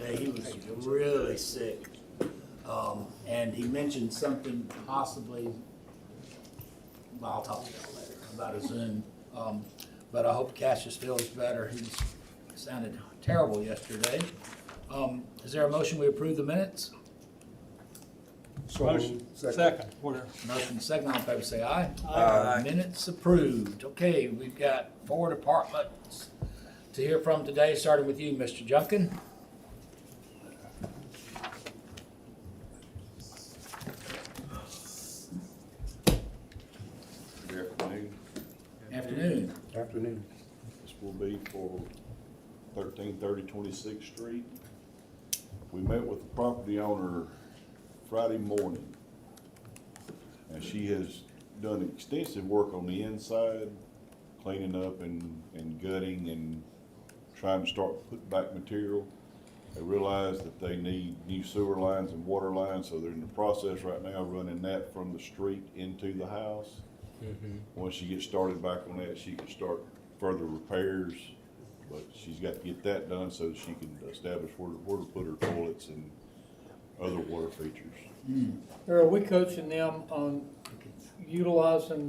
He was really sick, and he mentioned something possibly, well, I'll talk to y'all later about a Zoom, but I hope Cassius feels better. He sounded terrible yesterday. Is there a motion we approve the minutes? Motion. Second. Whatever. Motion second, all in favor say aye. Aye. Minutes approved. Okay, we've got 4 departments to hear from today, starting with you, Mr. Junkin. Good afternoon. Afternoon. Afternoon. This will be for 1330 26th Street. We met with the property owner Friday morning, and she has done extensive work on the inside, cleaning up and gutting and trying to start putting back material. They realize that they need new sewer lines and water lines, so they're in the process right now of running that from the street into the house. Once she gets started back on that, she can start further repairs, but she's got to get that done so that she can establish where to put her toilets and other water features. Are we coaching them on utilizing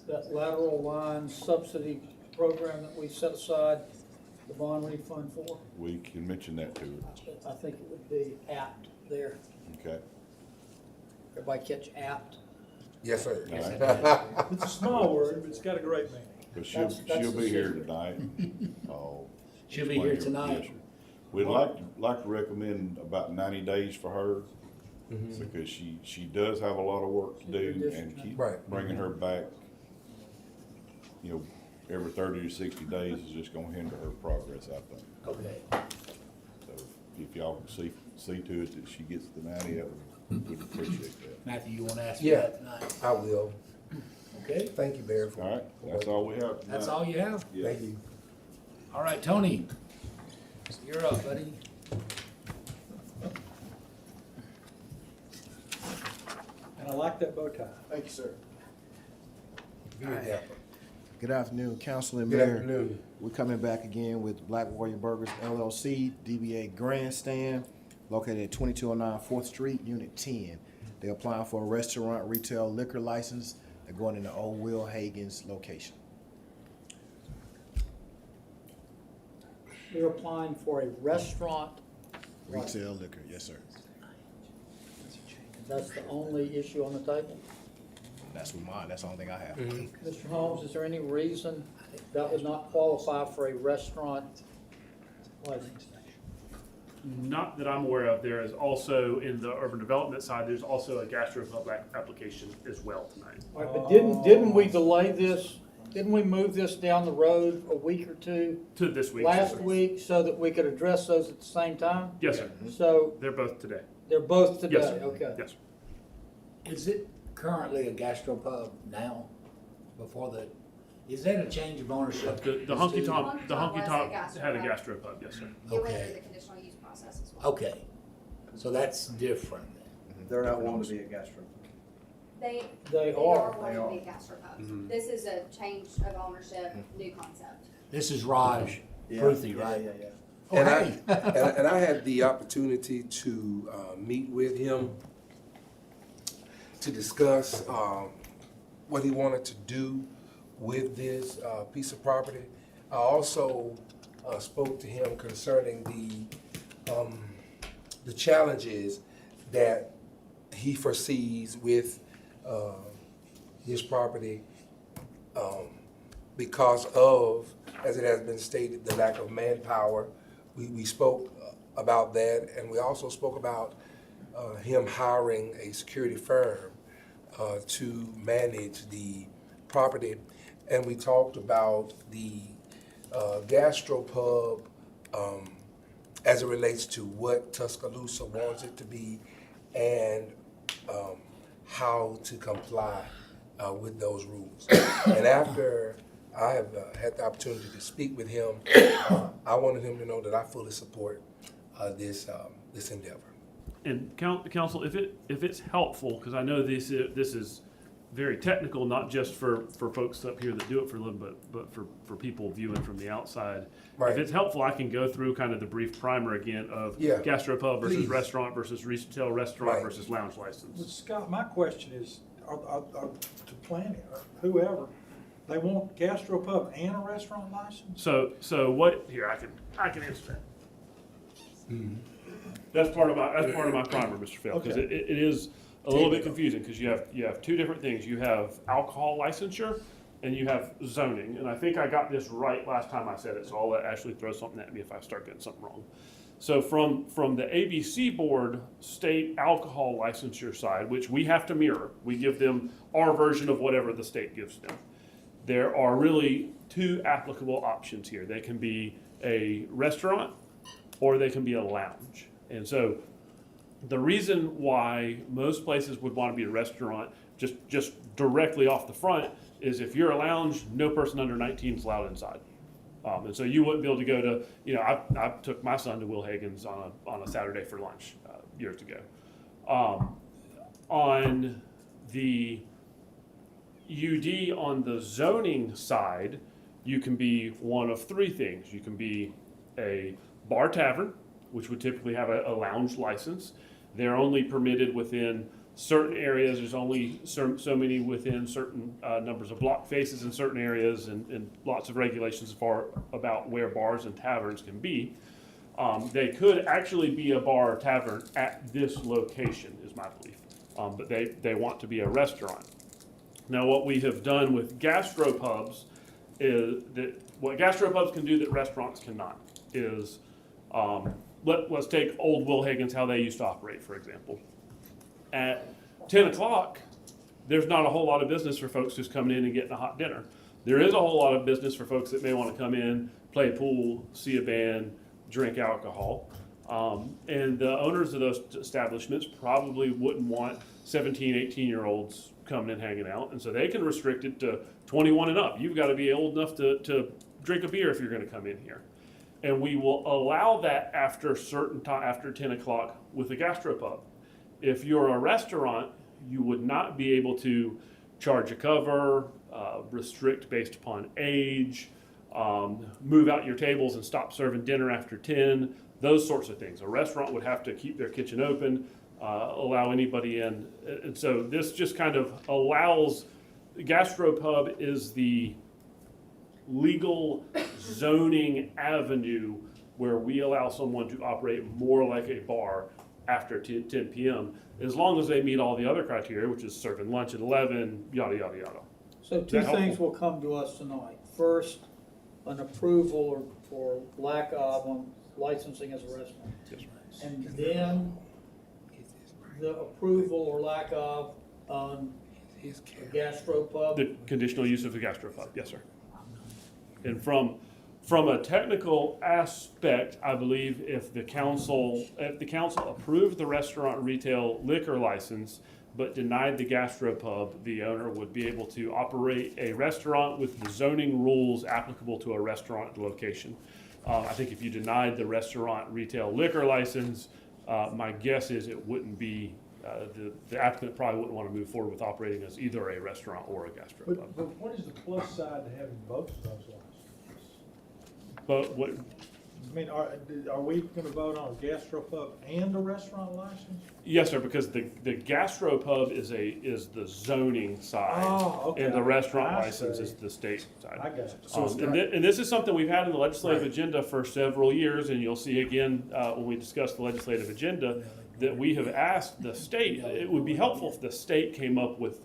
that lateral line subsidy program that we set aside the bond refund for? We can mention that to her. I think it would be apt there. Okay. Everybody catch apt? Yes, sir. All right. It's a small word, but it's got a great meaning. But she'll That's be the here secret. tonight. She'll be here tonight. Yes, sir. We'd like to recommend about 90 days for her, because she does have a lot of work to do, and keep Right. bringing her back, every 30 to 60 days is just gonna hinder her progress, I think. Okay. So if y'all can see to it that she gets the 90, we'd appreciate that. Matthew, you want to ask for Yeah. that tonight? I will. Okay, Thank you, Barry. All right, that's all we have tonight. that's all you have? Yeah. Thank you. All right, Tony, you're up, buddy. And I like that bow tie. Thank you, sir. Good dapper. Good afternoon, Council and Good Mayor. afternoon. We're coming back again with Black Warrior Burgers LLC, DBA Grandstand, located at 2209 4th Street, Unit 10. They're applying for a restaurant retail liquor license. They're going into Old Will Hagen's location. They're applying for a restaurant. Retail liquor, yes, sir. That's the only issue on the table. That's mine. That's the only thing I have. Mr. Holmes, is there any reason that would not qualify for a restaurant license? Not that I'm aware of. There is also, in the urban development side, there's also a gastropub application as well tonight. All right, but didn't we delay this? Didn't we move this down the road a week or two To this week. last week so that we could address those at the same time? Yes, sir. So They're both today. they're both today, Yes, sir. okay. Yes, sir. Is it currently a gastropub now? Is that a change of ownership? The Honky Tonk, the Honky was a Tonk gastropub. had a gastropub, yes, sir. It went Okay. through the conditional use process as well. Okay, so that's different then. They're not wanting to be a gastro. They They are are. going to be a gastropub. This is a change of ownership, new concept. This is Raj Pruthi, right? Yeah. Oh, And hey. and I had the opportunity to meet with him to discuss what he wanted to do with this piece of property. I also spoke to him concerning the challenges that he foresees with his property because of, as it has been stated, the lack of manpower. We spoke about that, and we also spoke about him hiring a security firm to manage the property. And we talked about the gastropub as it relates to what Tuscaloosa wants it to be and how to comply with those rules. And after I have had the opportunity to speak with him, I wanted him to know that I fully support this endeavor. And council, if it's helpful, because I know this is very technical, not just for folks up here that do it for a living, but for people viewing from the outside. Right. If it's helpful, I can go through kind of the brief primer again of Yeah. gastropub versus Please. restaurant versus retail restaurant Right. versus lounge But license. Scott, my question is, are to planning, or whoever, they want gastropub and a restaurant license? So what, here, I can answer that. That's part of my primer, Mr. Fail, because Okay. it is a little bit confusing, because you have two different things. You have alcohol licensure and you have zoning, and I think I got this right last time I said it, so I'll let Ashley throw something at me if I start getting something wrong. So from the ABC board state alcohol licensure side, which we have to mirror, we give them our version of whatever the state gives them. There are really two applicable options here. They can be a restaurant or they can be a lounge. And so the reason why most places would want to be a restaurant, just directly off the front, is if you're a lounge, no person under 19 is allowed inside. And so you wouldn't be able to go to, I took my son to Will Hagen's on a Saturday for lunch years ago. On the UD, on the zoning side, you can be one of three things. You can be a bar tavern, which would typically have a lounge license. They're only permitted within certain areas. There's only so many within certain numbers of block faces in certain areas, and lots of regulations as far about where bars and taverns can be. They could actually be a bar or tavern at this location, is my belief. But they want to be a restaurant. Now, what we have done with gastropubs is that what gastropubs can do that restaurants cannot is, let's take old Will Hagen's, how they used to operate, for example. At 10 o'clock, there's not a whole lot of business for folks just coming in and getting a hot dinner. There is a whole lot of business for folks that may want to come in, play pool, see a band, drink alcohol. And the owners of those establishments probably wouldn't want 17, 18-year-olds coming and hanging out. And so they can restrict it to 21 and up. You've got to be old enough to drink a beer if you're going to come in here. And we will allow that after a certain time, after 10 o'clock with a gastropub. If you're a restaurant, you would not be able to charge a cover, restrict based upon age, move out your tables and stop serving dinner after 10, those sorts of things. A restaurant would have to keep their kitchen open, allow anybody in. And so this just kind of allows, gastropub is the legal zoning avenue where we allow someone to operate more like a bar after 10 p.m. as long as they meet all the other criteria, which is serving lunch at 11, yada, yada, yada. So two that things helpful? will come to us tonight. First, an approval or lack of on licensing as a restaurant. Yes, sir. And then the approval or lack of on a gastropub. The conditional use of the gastropub, yes, sir. And from a technical aspect, I believe if the council approved the restaurant retail liquor license, but denied the gastropub, the owner would be able to operate a restaurant with the zoning rules applicable to a restaurant location. I think if you denied the restaurant retail liquor license, my guess is it wouldn't be, the applicant probably wouldn't want to move forward with operating as either a restaurant or a gastropub. But what is the plus side to having both of those licenses? But what, I mean, are we gonna vote on a gastropub and a restaurant license? yes, sir, because the gastropub is the zoning side. Oh, okay. And the restaurant I license see. is the state side. I got it. So it's not- And this is something we've had in the legislative Right. agenda for several years, and you'll see again, when we discuss the legislative agenda, that we have asked the state, it would be helpful if the state came up with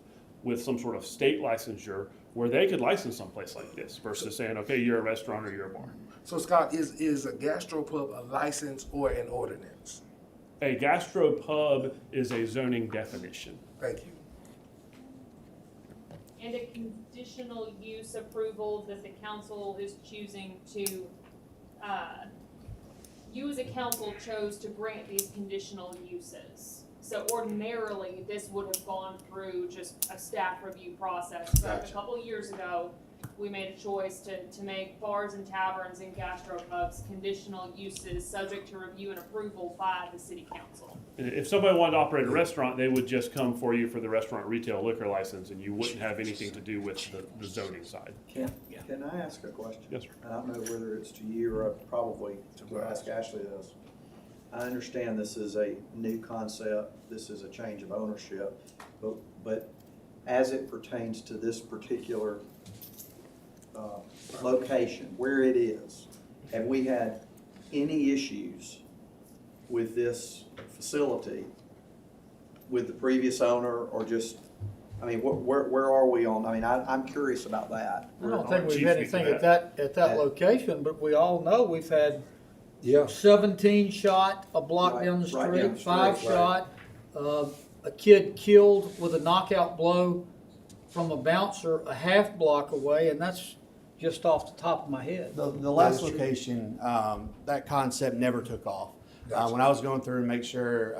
some sort of state licensure where they could license someplace like this versus saying, okay, you're a restaurant or you're a bar. So Scott, is a gastropub a license or an ordinance? A gastropub is a zoning definition. Thank you. And a conditional use approval that the council is choosing to, you as a council chose to grant these conditional uses. So ordinarily, this would have gone through just a staff review process, but a Gotcha. couple years ago, we made a choice to make bars and taverns and gastropubs conditional uses subject to review and approval by the city council. If somebody wanted to operate a restaurant, they would just come for you for the restaurant retail liquor license, and you wouldn't have anything to do with the zoning side. Can I ask a question? Yes, sir. I don't know whether it's to you or probably to ask Ashley this. I understand this is a new concept, this is a change of ownership, but as it pertains to this particular location, where it is, have we had any issues with this facility with the previous owner, or just, I mean, where are we on, I mean, I'm curious about that. I don't think we've Chief had speak to anything that. at that location, but we all know we've had Yeah. 17 shot a block Right, down the right down the street, 5 street, shot, a kid killed with a knockout blow from a bouncer a half block away, and that's just off the top of my head. The last location, that concept never took off. When I was going through and make sure,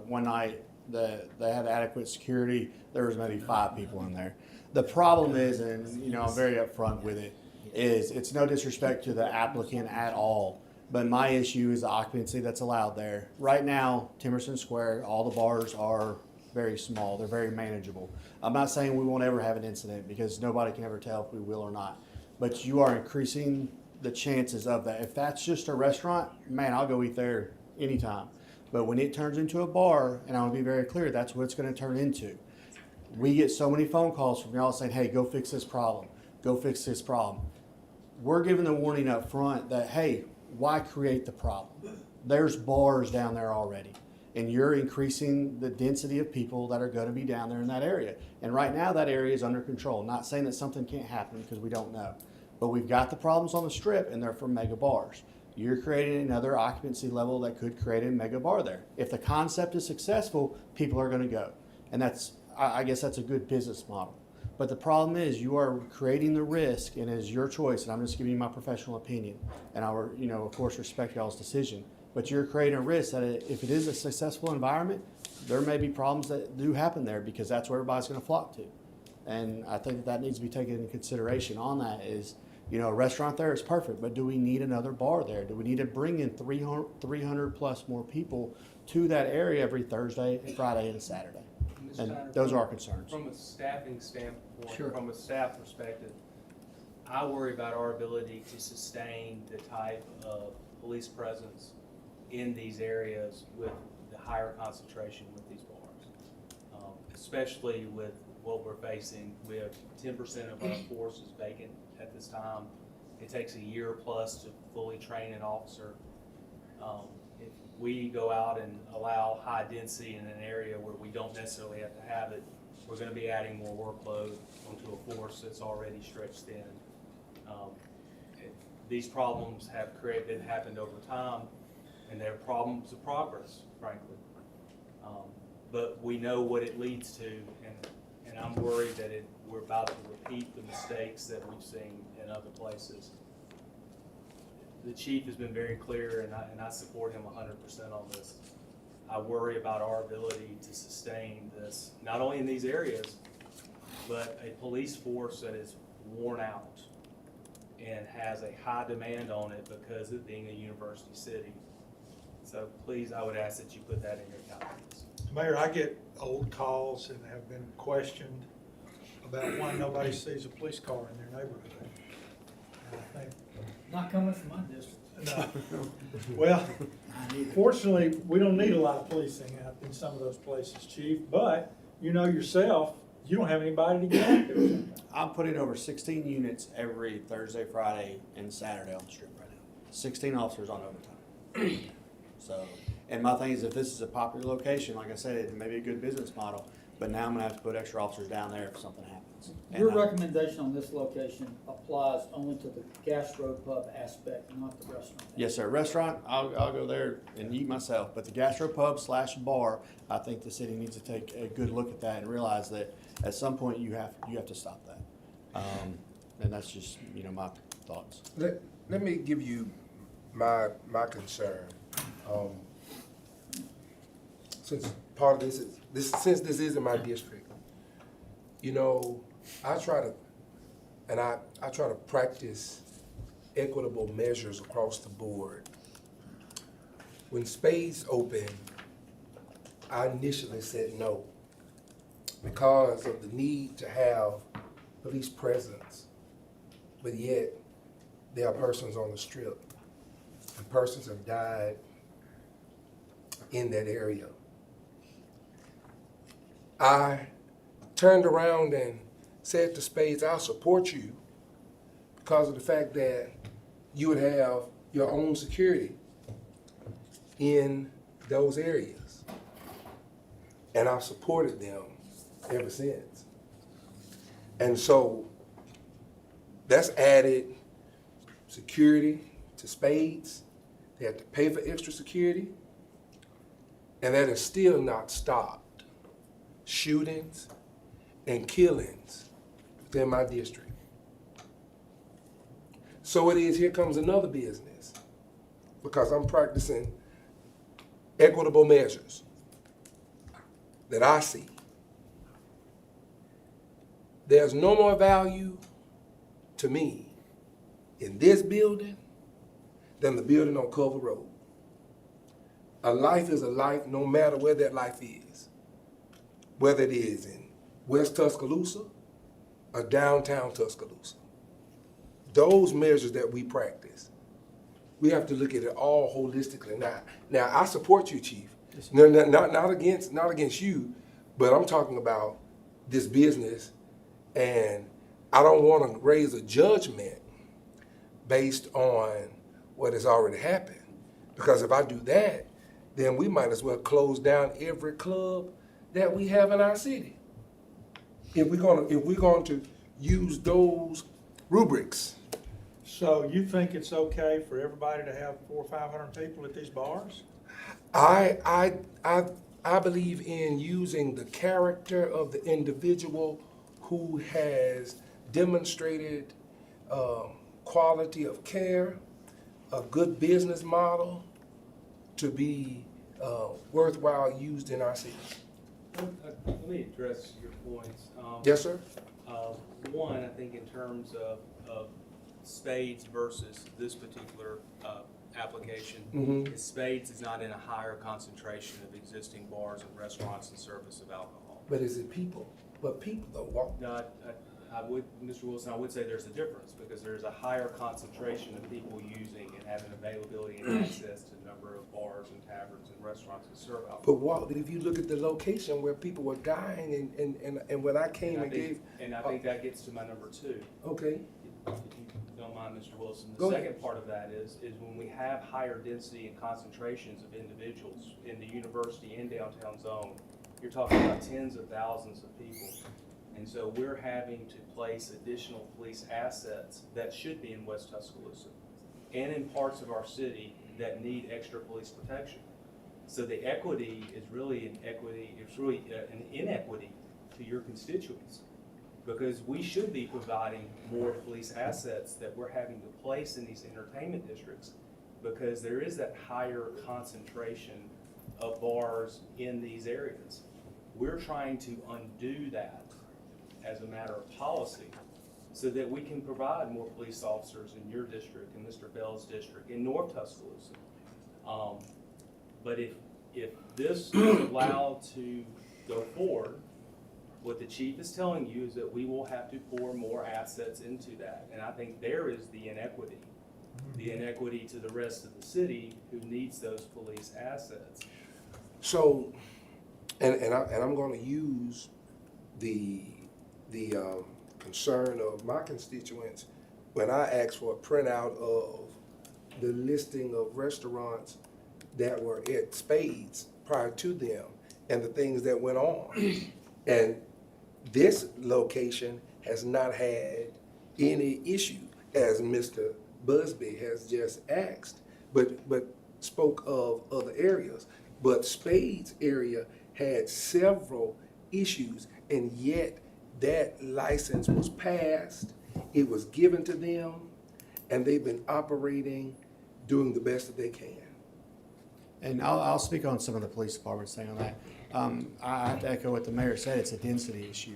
one night that they had adequate security, there was maybe 5 people in there. The problem is, and you know, I'm very upfront with it, is it's no disrespect to the applicant at all, but my issue is the occupancy that's allowed there. Right now, Timerson Square, all the bars are very small, they're very manageable. I'm not saying we won't ever have an incident, because nobody can ever tell if we will or not. But you are increasing the chances of that. If that's just a restaurant, man, I'll go eat there anytime. But when it turns into a bar, and I want to be very clear, that's what it's going to turn into. We get so many phone calls from y'all saying, hey, go fix this problem. Go fix this problem. We're giving the warning up front that, hey, why create the problem? There's bars down there already. And you're increasing the density of people that are going to be down there in that area. And right now that area is under control. Not saying that something can't happen, because we don't know. But we've got the problems on the strip, and they're from mega bars. You're creating another occupancy level that could create a mega bar there. If the concept is successful, people are going to go. And that's, I guess that's a good business model. But the problem is you are creating the risk, and it's your choice, and I'm just giving you my professional opinion. And I will, you know, of course, respect y'all's decision. But you're creating a risk that if it is a successful environment, there may be problems that do happen there, because that's where everybody's going to flock to. And I think that needs to be taken into consideration on that is, you know, a restaurant there is perfect, but do we need another bar there? Do we need to bring in 300 plus more people to that area every Thursday, Friday, and Saturday? And those are our concerns. From a staffing standpoint, Sure. from a staff perspective, I worry about our ability to sustain the type of police presence in these areas with the higher concentration with these bars. Especially with what we're facing. We have 10% of our force is vacant at this time. It takes a year plus to fully train an officer. If we go out and allow high density in an area where we don't necessarily have to have it, we're going to be adding more workload onto a force that's already stretched thin. These problems have happened over time, and they're problems of progress, frankly. But we know what it leads to, and I'm worried that we're about to repeat the mistakes that we've seen in other places. The chief has been very clear, and I support him 100% on this. I worry about our ability to sustain this, not only in these areas, but a police force that is worn out and has a high demand on it because of being a university city. So please, I would ask that you put that in your calendars. Mayor, I get old calls and have been questioned about why nobody sees a police car in their neighborhood. And I think, Not coming from my district. no. Well, fortunately, we don't need a lot of policing out in some of those places, Chief, but you know yourself, you don't have anybody to get out there sometimes. I'm putting over 16 units every Thursday, Friday, and Saturday on the strip right now. 16 officers on overtime. So, and my thing is, if this is a popular location, like I said, it may be a good business model, but now I'm gonna have to put extra officers down there if something happens. Your And recommendation on this location applies only to the gastropub aspect, not the restaurant. yes, sir. Restaurant, I'll go there and eat myself, but the gastropub / bar, I think the city needs to take a good look at that and realize that at some point you have to stop that. And that's just, you know, my thoughts. Let me give you my concern. Since part of since this is in my district, you know, I try to and I try to practice equitable measures across the board. When Spades opened, I initially said no because of the need to have police presence, but yet there are persons on the strip, and persons have died in that area. I turned around and said to Spades, I'll support you because of the fact that you would have your own security in those areas. And I've supported them ever since. And so that's added security to Spades. They have to pay for extra security. And that has still not stopped shootings and killings within my district. So it is, here comes another business, because I'm practicing equitable measures that I see. There's no more value to me in this building than the building on Culver Road. A life is a life no matter where that life is, whether it is in West Tuscaloosa or downtown Tuscaloosa. Those measures that we practice, we have to look at it all holistically. Now I support you, Chief. Not against you, but I'm talking about this business, and I don't want to raise a judgment based on what has already happened. Because if I do that, then we might as well close down every club that we have in our city. If we're going to use those rubrics. So you think it's okay for everybody to have 400 or 500 people at these bars? I believe in using the character of the individual who has demonstrated quality of care, a good business model to be worthwhile used in our city. Let me address your points. Yes, sir. One, I think in terms of Spades versus this particular application, is Spades is not in a higher concentration of existing bars and restaurants and service of alcohol. But is it people? But people don't walk. No, I would, Mr. Wilson, I would say there's a difference because there's a higher concentration of people using and having availability and access to a number of bars and taverns and restaurants that serve alcohol. But Walt, if you look at the location where people were dying and when I came and gave. And I think that gets to my number two. Okay. If you don't mind, Mr. Wilson, Go the ahead. second part of that is when we have higher density and concentrations of individuals in the university and downtown zone, you're talking about tens of thousands of people. And so we're having to place additional police assets that should be in West Tuscaloosa and in parts of our city that need extra police protection. So the equity is really an equity, it's really an inequity to your constituents, because we should be providing more police assets that we're having to place in these entertainment districts, because there is that higher concentration of bars in these areas. We're trying to undo that as a matter of policy so that we can provide more police officers in your district, in Mr. Bell's district, in North Tuscaloosa. But if this is allowed to go forward, what the chief is telling you is that we will have to pour more assets into that. And I think there is the inequity to the rest of the city who needs those police assets. So, and I'm going to use the concern of my constituents when I asked for a printout of the listing of restaurants that were at Spades prior to them and the things that went on. And this location has not had any issue, as Mr. Busby has just asked, but spoke of other areas. But Spades area had several issues, and yet that license was passed, it was given to them, and they've been operating, doing the best that they can. And I'll speak on some of the police departments thing on that. I have to echo what the mayor said, it's a density issue.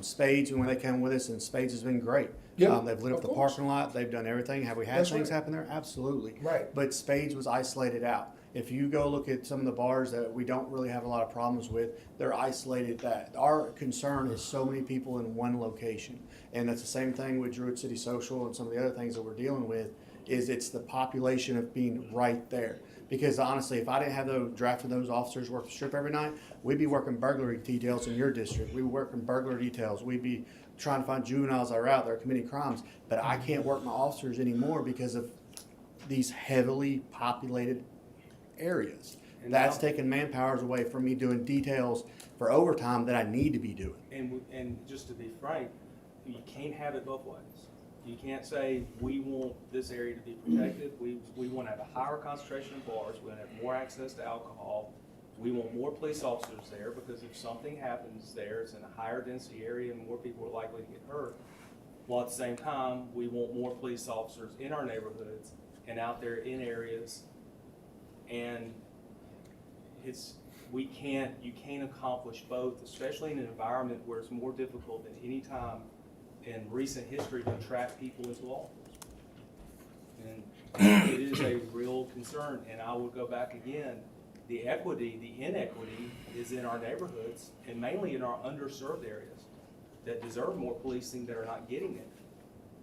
Spades, when they came with us, and Spades has been great. Yep, They've lit up of the course. parking lot, they've done everything. Have we had That's things right. happen there? Absolutely. Right. But Spades was isolated out. If you go look at some of the bars that we don't really have a lot of problems with, they're isolated that. Our concern is so many people in one location. And that's the same thing with Druid City Social and some of the other things that we're dealing with, is it's the population of being right there. Because honestly, if I didn't have those drafting those officers work the strip every night, we'd be working burglary details in your district. We'd be working burglary details. We'd be trying to find juveniles that are out there committing crimes. But I can't work my officers anymore because of these heavily populated areas. And That's now- taking manpowers away from me doing details for overtime that I need to be doing. And just to be frank, you can't have it both ways. You can't say, we want this area to be protected, we want to have a higher concentration of bars, we want to have more access to alcohol, we want more police officers there, because if something happens there, it's in a higher density area and more people are likely to get hurt. While at the same time, we want more police officers in our neighborhoods and out there in areas. And you can't accomplish both, especially in an environment where it's more difficult than any time in recent history to attract people into law enforcement. And it is a real concern, and I would go back again, the inequity is in our neighborhoods, and mainly in our underserved areas that deserve more policing that are not getting it.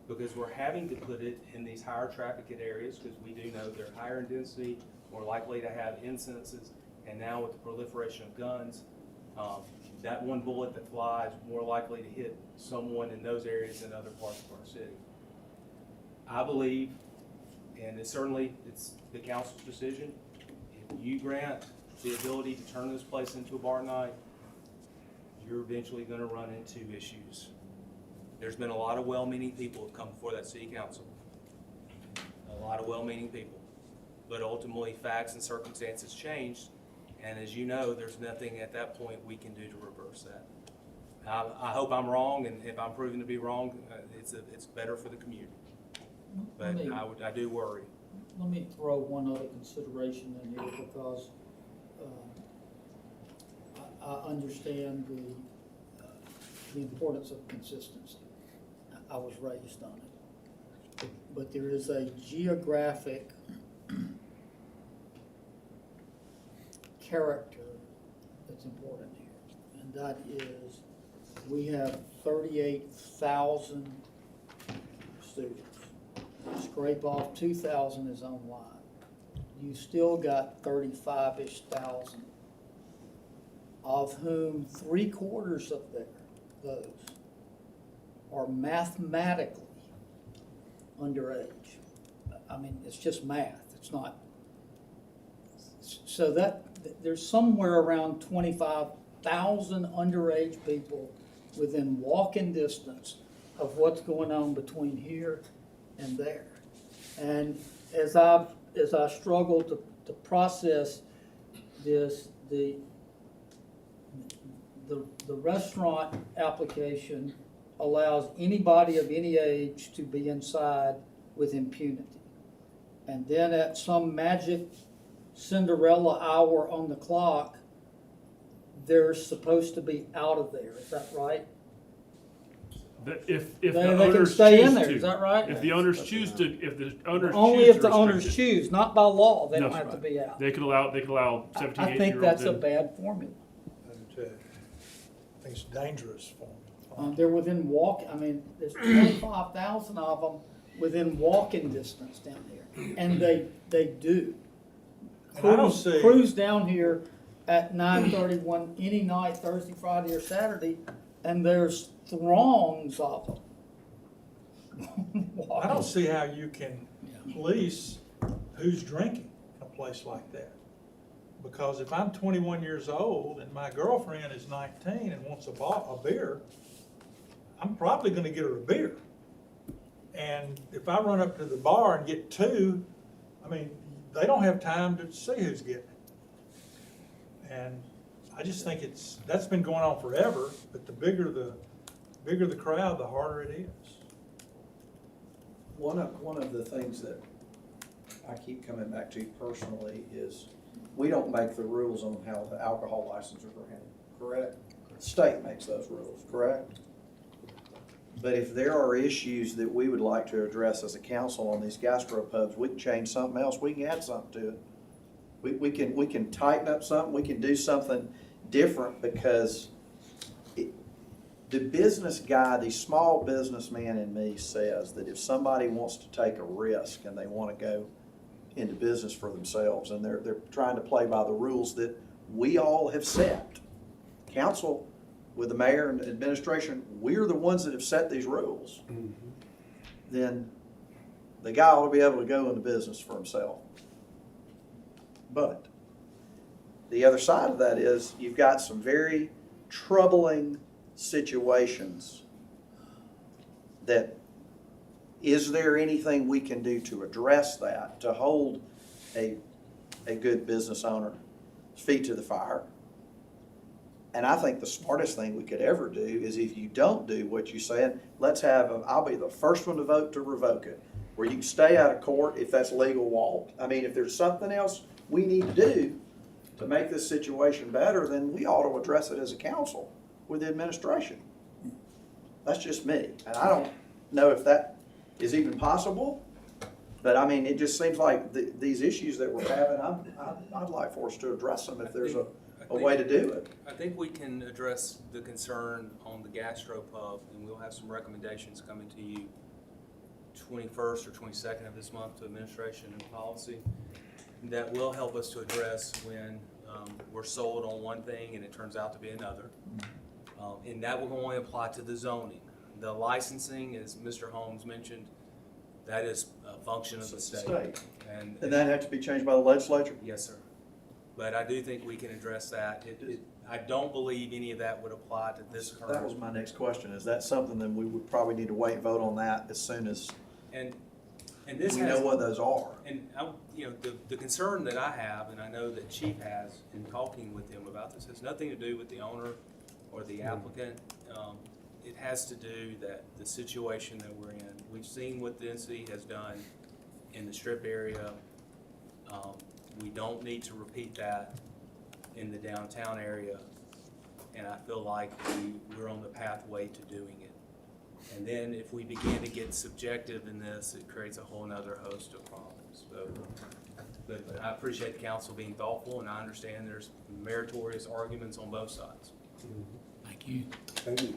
Because we're having to put it in these higher trafficked areas, because we do know they're higher in density, more likely to have incidences, and now with the proliferation of guns, that one bullet that flies more likely to hit someone in those areas than other parts of our city. I believe, and it's the council's decision, if you grant the ability to turn this place into a bar night, you're eventually gonna run into issues. There's been a lot of well-meaning people who've come before that city council. A lot of well-meaning people. But ultimately, facts and circumstances changed. And as you know, there's nothing at that point we can do to reverse that. I hope I'm wrong, and if I'm proven to be wrong, it's better for the community. But I do worry. Let me throw one other consideration in here, because I understand the importance of consistency. I was raised on it. But there is a geographic character that's important here, and that is we have 38,000 students. Scrape off 2,000 is online. You still got 35-ish thousand, of whom 3/4 of those are mathematically underage. I mean, it's just math. It's not. So that there's somewhere around 25,000 underage people within walking distance of what's going on between here and there. And as I struggle to process this, the restaurant application allows anybody of any age to be inside with impunity. And then at some magic Cinderella hour on the clock, they're supposed to be out of there. Is that right? If They the can owners stay choose in there, to. is that right? If the owners choose to, if the owners Only choose if to the owners restrict it. choose, not by law. They don't No. have to be out. They could allow 17, I 18-year-olds think that's a in. bad formula. I think it's dangerous for them. They're within I mean, there's 25,000 of them within walking distance down here, and they do. And I don't see- Cruise down here at 9:31 any night, Thursday, Friday, or Saturday, and there's throngs of them. I don't see how you can police who's drinking in a place like that. Because if I'm 21 years old and my girlfriend is 19 and wants a beer, I'm probably gonna get her a beer. And if I run up to the bar and get two, I mean, they don't have time to see who's getting it. And I just think that's been going on forever, but the bigger the crowd, the harder it is. One of the things that I keep coming back to personally is we don't make the rules on how the alcohol licenses are handled, correct? State makes those rules, correct? But if there are issues that we would like to address as a council on these gastropubs, we can change something else, we can add something to it. We can tighten up something, we can do something different, because the business guy, the small businessman in me says that if somebody wants to take a risk and they want to go into business for themselves, and they're trying to play by the rules that we all have set, council with the mayor and the administration, we're the ones that have set these rules, then the guy ought to be able to go into business for himself. But the other side of that is you've got some very troubling situations that, is there anything we can do to address that, to hold a good business owner's feet to the fire? And I think the smartest thing we could ever do is, if you don't do what you said, I'll be the first one to vote to revoke it, where you can stay out of court if that's legal, Walt. I mean, if there's something else we need to do to make this situation better, then we ought to address it as a council with the administration. That's just me. And I don't know if that is even possible, but I mean, it just seems like these issues that we're having, I'd like for us to address them if there's a way to do it. I think we can address the concern on the gastropub, and we'll have some recommendations coming to you 21st or 22nd of this month to administration and policy that will help us to address when we're sold on one thing and it turns out to be another. And that will only apply to the zoning. The licensing, as Mr. Holmes mentioned, that is a function of the state. And that have to be changed by the legislature? Yes, sir. But I do think we can address that. I don't believe any of that would apply to this current. That was my next question. Is that something that we would probably need to wait and vote on that as soon as And this we has, know what those are? And the concern that I have, and I know that Chief has in talking with him about this, has nothing to do with the owner or the applicant. It has to do that the situation that we're in. We've seen what the NC has done in the Strip area. We don't need to repeat that in the downtown area, and I feel like we're on the pathway to doing it. And then if we begin to get subjective in this, it creates a whole nother host of problems. So, but I appreciate the council being thoughtful, and I understand there's meritorious arguments on both sides. Thank you. Thank you.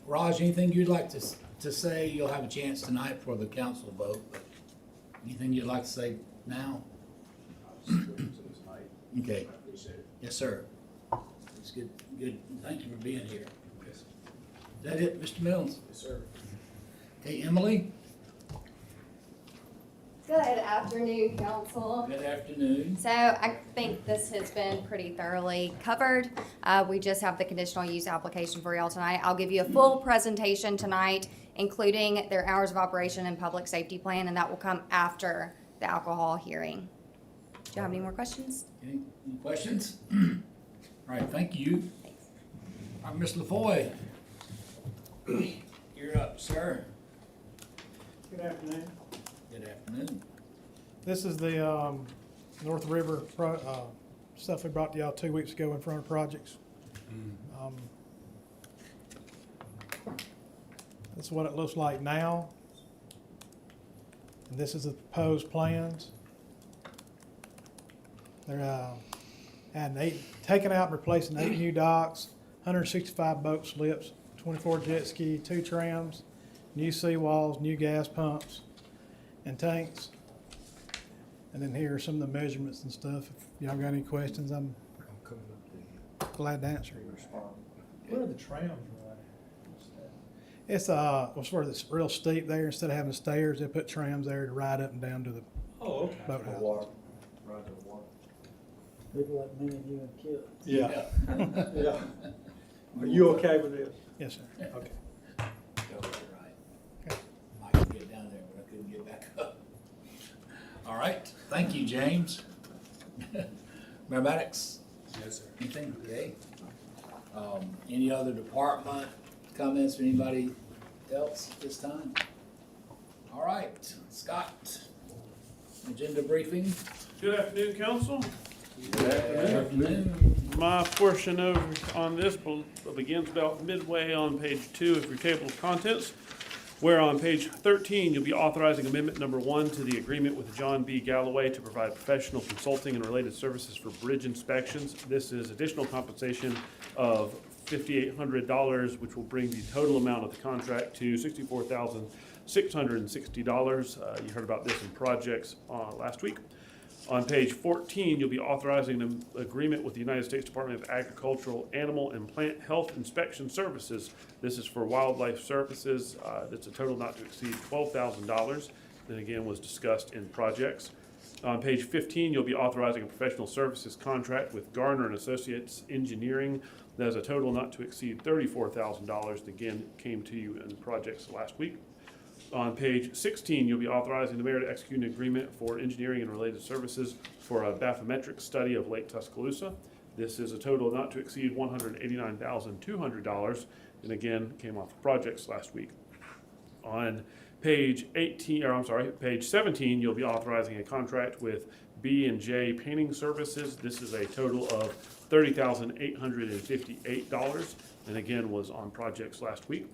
Raj, anything you'd like to say? You'll have a chance tonight for the council vote, but anything you'd like to say now? Okay. Yes, sir. It's good. Thank you for being here. Is that it, Mr. Mills? Yes, sir. Okay, Emily? Good afternoon, council. Good afternoon. So I think this has been pretty thoroughly covered. We just have the conditional use application for y'all tonight. I'll give you a full presentation tonight, including their hours of operation and public safety plan, and that will come after the alcohol hearing. Do you have any more questions? Any questions? All right, thank you. Thanks. All right, Ms. LaFoy. You're up, sir. Good afternoon. Good afternoon. This is the North River stuff we brought to y'all 2 weeks ago in front of projects. This is what it looks like now. And this is the proposed plans. They're taking out and replacing 8 new docks, 165 boat slips, 24 jet ski, 2 trams, new seawalls, new gas pumps, and tanks. And then here are some of the measurements and stuff. If y'all got any questions, I'm glad to answer. Where are the trams right? It's where it's real steep there. Instead of having stairs, they put trams there to ride up and down to the Oh, okay. boathouse. Right to the water. People like me and you and Kip. Yeah. Yeah. Are you okay with this? Yes, sir. Okay. Right. I could get down there, but I couldn't get back up. All right, thank you, James. Mayor Maddox? Yes, sir. Anything? Okay. Any other department comments from anybody else at this time? All right, Scott, agenda briefing. Good afternoon, council. Good afternoon. My portion over on this begins about midway on page 2 of your table of contents, where on page 13, you'll be authorizing amendment number 1 to the agreement with John B. Galloway to provide professional consulting and related services for bridge inspections. This is additional compensation of $5,800, which will bring the total amount of the contract to $64,660. You heard about this in projects last week. On page 14, you'll be authorizing an agreement with the United States Department of Agricultural, Animal, and Plant Health Inspection Services. This is for wildlife services. That's a total not to exceed $12,000, and again was discussed in projects. On page 15, you'll be authorizing a professional services contract with Garner and Associates Engineering. That is a total not to exceed $34,000. Again, came to you in projects last week. On page 16, you'll be authorizing the mayor to execute an agreement for engineering and related services for a bathymetric study of Lake Tuscaloosa. This is a total not to exceed $189,200, and again, came off of projects last week. On page 17, you'll be authorizing a contract with B&J Painting Services. This is a total of $30,858, and again, was on projects last week.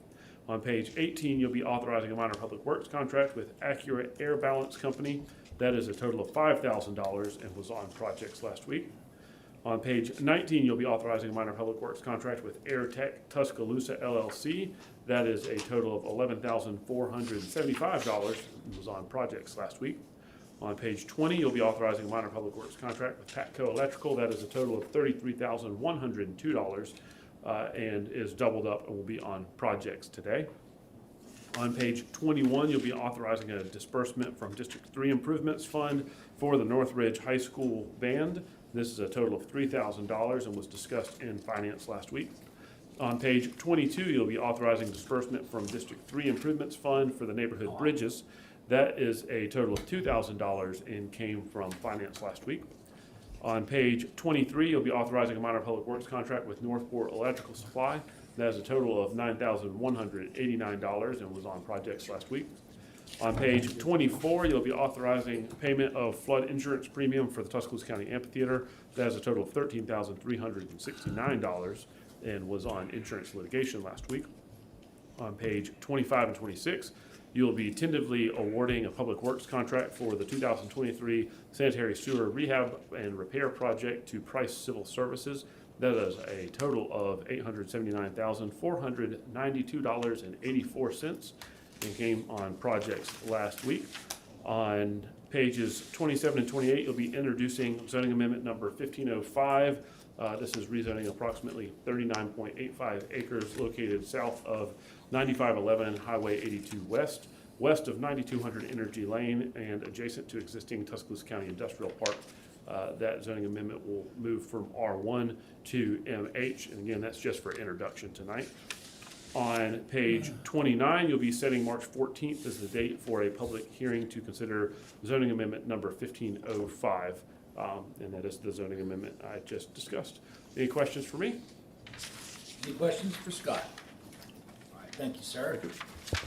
On page 18, you'll be authorizing a minor public works contract with Accurate Air Balance Company. That is a total of $5,000 and was on projects last week. On page 19, you'll be authorizing a minor public works contract with Air Tech Tuscaloosa LLC. That is a total of $11,475 and was on projects last week. On page 20, you'll be authorizing a minor public works contract with Patco Electrical. That is a total of $33,102. And is doubled up and will be on projects today. On page 21, you'll be authorizing a disbursement from District 3 Improvements Fund for the Northridge High School Band. This is a total of $3,000 and was discussed in finance last week. On page 22, you'll be authorizing disbursement from District 3 Improvements Fund for the neighborhood bridges. That is a total of $2,000 and came from finance last week. On page 23, you'll be authorizing a minor public works contract with Northport Electrical Supply. That is a total of $9,189 and was on projects last week. On page 24, you'll be authorizing payment of flood insurance premium for the Tuscaloosa County Amphitheater. That is a total of $13,369 and was on insurance litigation last week. On page 25 and 26, you'll be tentatively awarding a public works contract for the 2023 sanitary sewer rehab and repair project to Price Civil Services. That is a total of $879,492.84 and came on projects last week. On pages 27 and 28, you'll be introducing zoning amendment number 1505. This is rezoning approximately 39.85 acres located south of 9511 Highway 82 West, west of 9200 Energy Lane, and adjacent to existing Tuscaloosa County Industrial Park. That zoning amendment will move from R1 to MH, and again, that's just for introduction tonight. On page 29, you'll be setting March 14th as the date for a public hearing to consider zoning amendment number 1505, and that is the zoning amendment I just discussed. Any questions for me? Any questions for Scott? All right, thank you, sir.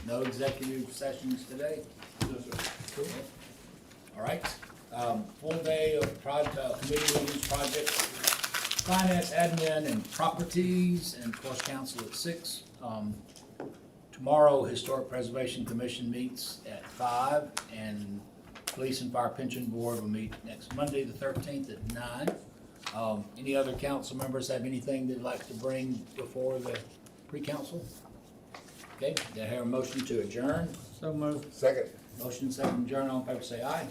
No executive sessions today? No, sir. Cool. All right, full day of committee meetings, projects, finance, admin, and properties, and of course, council at 6. Tomorrow, Historic Preservation Commission meets at 5, and Police and Fire Pension Board will meet next Monday, the 13th at 9. Any other council members have anything they'd like to bring before the pre-council? Okay, do I hear a motion to adjourn? So moved. Second. Motion second adjourn, all in favor say aye.